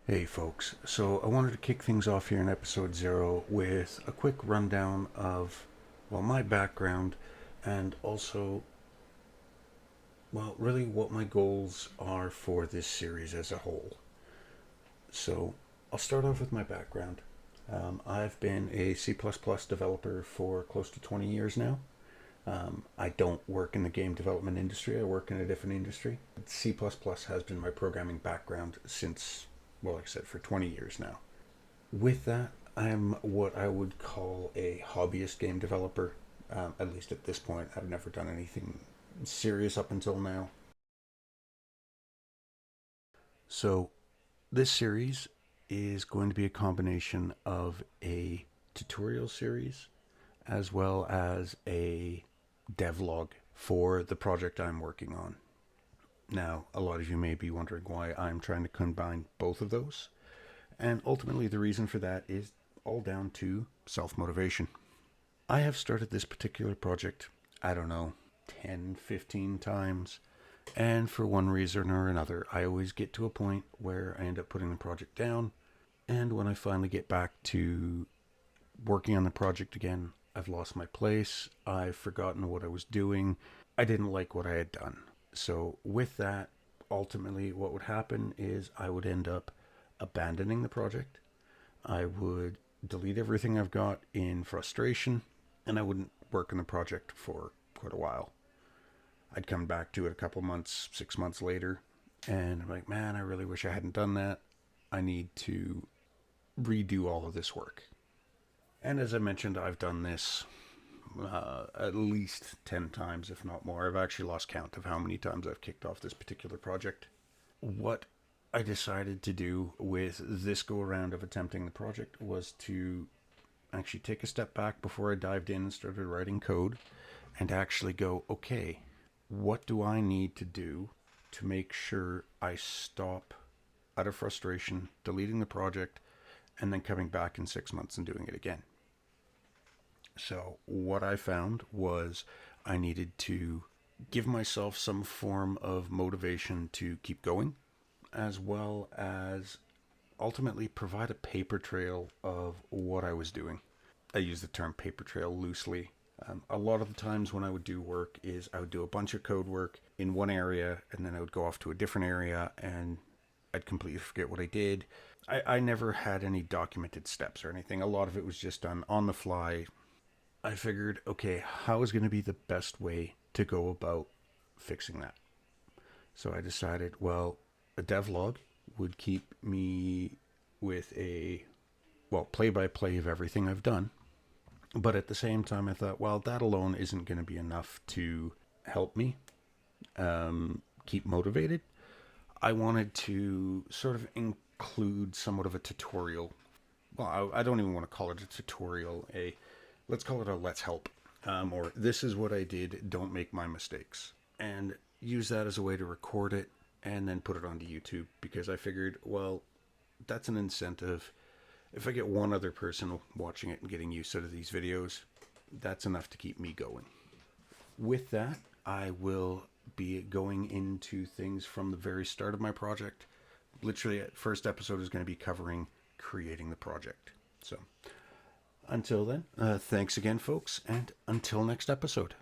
Hey folks, so I wanted to kick things off here in episode 0 with a quick rundown of, well, my background and also, well, really what my goals are for this series as a whole. So I'll start off with my background. I've been a C++ developer for close to 20 years now. I don't work in the game development industry, I work in a different industry. C++ has been my programming background since, well, like I said, for 20 years now. With that, I'm what I would call a hobbyist game developer. At least at this point, I've never done anything serious up until now. So, this series is going to be a combination of a tutorial series as well as a devlog for the project I'm working on. Now, a lot of you may be wondering why I'm trying to combine both of those. And ultimately, the reason for that is all down to self motivation. I have started this particular project, I don't know, 10, 15 times. And for one reason or another, I always get to a point where I end up putting the project down. And when I finally get back to working on the project again, I've lost my place. I've forgotten what I was doing. I didn't like what I had done. So, with that, ultimately, what would happen is I would end up abandoning the project. I would delete everything I've got in frustration, and I wouldn't work on the project for quite a while. I'd come back to it a couple months, 6 months later, and I'm like, man, I really wish I hadn't done that. I need to redo all of this work. And as I mentioned, I've done this at least 10 times, if not more. I've actually lost count of how many times I've kicked off this particular project. What I decided to do with this go around of attempting the project was to actually take a step back before I dived in and started writing code and actually go, okay, what do I need to do to make sure I stop out of frustration, deleting the project, and then coming back in 6 months and doing it again? So, what I found was I needed to give myself some form of motivation to keep going, as well as ultimately provide a paper trail of what I was doing. I use the term paper trail loosely. A lot of the times when I would do work is I would do a bunch of code work in one area and then I would go off to a different area and I'd completely forget what I did. I never had any documented steps or anything. A lot of it was just done on the fly. I figured, okay, how is going to be the best way to go about fixing that? So I decided, well, a devlog would keep me with a, well, play by play of everything I've done. But at the same time, I thought, well, that alone isn't going to be enough to help me keep motivated. I wanted to sort of include somewhat of a tutorial. Well, I don't even want to call it a tutorial. Let's call it a let's help, or this is what I did. Don't make my mistakes, and use that as a way to record it and then put it onto YouTube because I figured, well, that's an incentive. If I get one other person watching it and getting used to these videos, that's enough to keep me going. With that, I will be going into things from the very start of my project. Literally, first episode is going to be covering creating the project. So, until then, thanks again, folks, and until next episode.